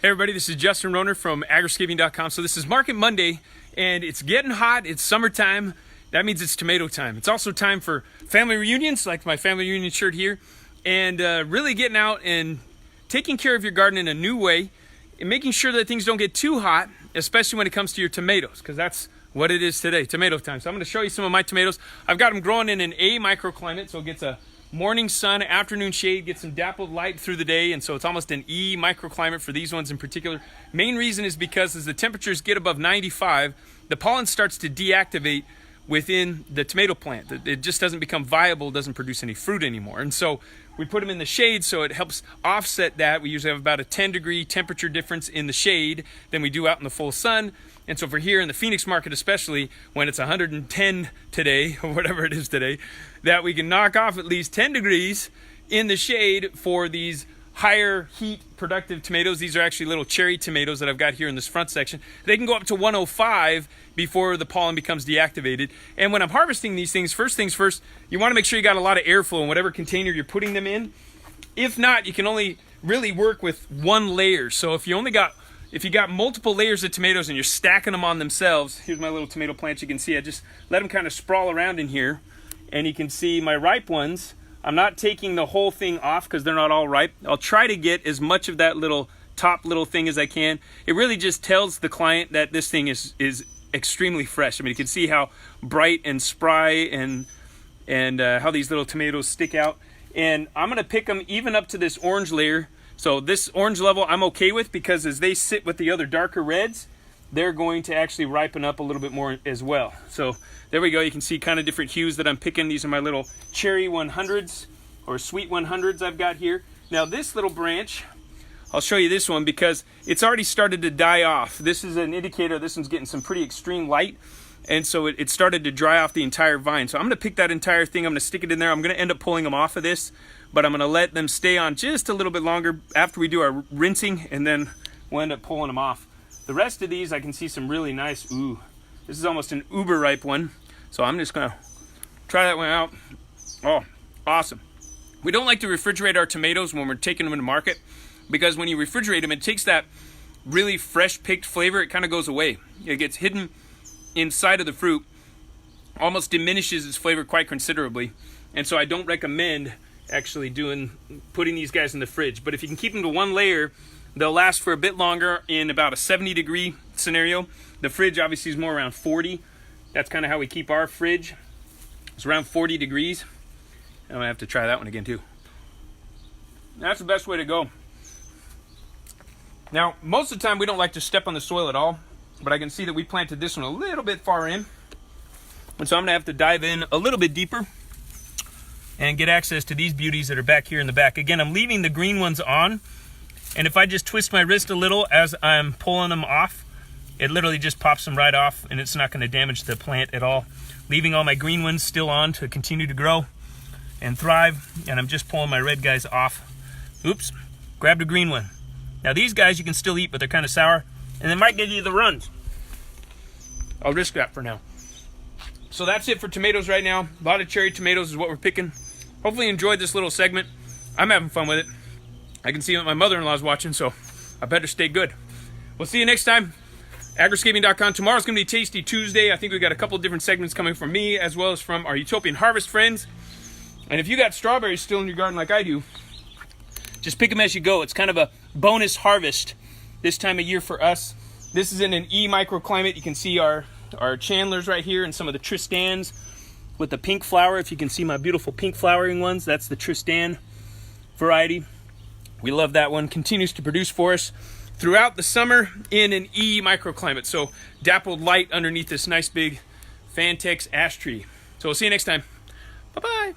Hey everybody, this is Justin Roner from Agriscaping.com. So this is Market Monday, and it's getting hot. It's summertime. That means it's tomato time. It's also time for family reunions, like my family reunion shirt here, and really getting out and taking care of your garden in a new way and making sure that things don't get too hot, especially when it comes to your tomatoes, because that's what it is today, tomato time. So I'm going to show you some of my tomatoes. I've got them growing in an A microclimate, so it gets a morning sun, afternoon shade, get some dappled light through the day, and so it's almost an E microclimate for these ones in particular. Main reason is because as the temperatures get above 95, the pollen starts to deactivate within the tomato plant. It just doesn't become viable, doesn't produce any fruit anymore. And so we put them in the shade so it helps offset that. We usually have about a 10-degree temperature difference in the shade than we do out in the full sun. And so for here in the Phoenix market especially, when it's 110 today, or whatever it is today, that we can knock off at least 10 degrees in the shade for these higher heat productive tomatoes. These are actually little cherry tomatoes that I've got here in this front section. They can go up to 105 before the pollen becomes deactivated. And when I'm harvesting these things first, you want to make sure you got a lot of airflow in whatever container you're putting them in. If not, you can only really work with one layer. So if you got multiple layers of tomatoes and you're stacking them on themselves, here's my little tomato plants. You can see I just let them kind of sprawl around in here, and you can see my ripe ones. I'm not taking the whole thing off because they're not all ripe. I'll try to get as much of that top little thing as I can. It really just tells the client that this thing is extremely fresh. I mean, you can see how bright and spry and how these little tomatoes stick out. And I'm gonna pick them even up to this orange layer. So this orange level I'm okay with, because as they sit with the other darker reds, they're going to actually ripen up a little bit more as well. So there we go. You can see kind of different hues that I'm picking. These are my little cherry 100s or sweet 100s I've got here. Now this little branch, I'll show you this one because it's already started to die off. This is an indicator this one's getting some pretty extreme light, and so it started to dry off the entire vine. So I'm gonna pick that entire thing, I'm gonna stick it in there. I'm gonna end up pulling them off of this, but I'm gonna let them stay on just a little bit longer after we do our rinsing, and then we'll end up pulling them off. The rest of these, I can see some really nice, this is almost an uber ripe one. So I'm just gonna try that one out. Oh, awesome. We don't like to refrigerate our tomatoes when we're taking them to market, because when you refrigerate them, it takes that really fresh picked flavor, it kind of goes away. It gets hidden inside of the fruit, almost diminishes its flavor quite considerably. And so I don't recommend actually putting these guys in the fridge. But if you can keep them to one layer, they'll last for a bit longer in about a 70-degree scenario. The fridge obviously is more around 40. That's kind of how we keep our fridge. It's around 40 degrees. I'm gonna have to try that one again too. That's the best way to go. Now, most of the time we don't like to step on the soil at all, but I can see that we planted this one a little bit far in. And so I'm gonna have to dive in a little bit deeper and get access to these beauties that are back here in the back. Again, I'm leaving the green ones on, and if I just twist my wrist a little as I'm pulling them off, it literally just pops them right off, and it's not going to damage the plant at all. Leaving all my green ones still on to continue to grow and thrive, and I'm just pulling my red guys off. Oops, grabbed a green one. Now these guys you can still eat, but they're kind of sour, and they might give you the runs. I'll risk that for now. So that's it for tomatoes right now. A lot of cherry tomatoes is what we're picking. Hopefully you enjoyed this little segment. I'm having fun with it. I can see that my mother-in-law's watching, so I better stay good. We'll see you next time. Agriscaping.com. Tomorrow's going to be Tasty Tuesday. I think we've got a couple of different segments coming from me as well as from our Utopian Harvest friends. And if you got strawberries still in your garden like I do, just pick them as you go. It's kind of a bonus harvest this time of year for us. This is in an E microclimate. You can see our Chandlers right here and some of the Tristans with the pink flower. If you can see my beautiful pink flowering ones, that's the Tristan variety. We love that one. Continues to produce for us throughout the summer in an E microclimate. So dappled light underneath this nice big Fantex ash tree. So we'll see you next time. Bye-bye.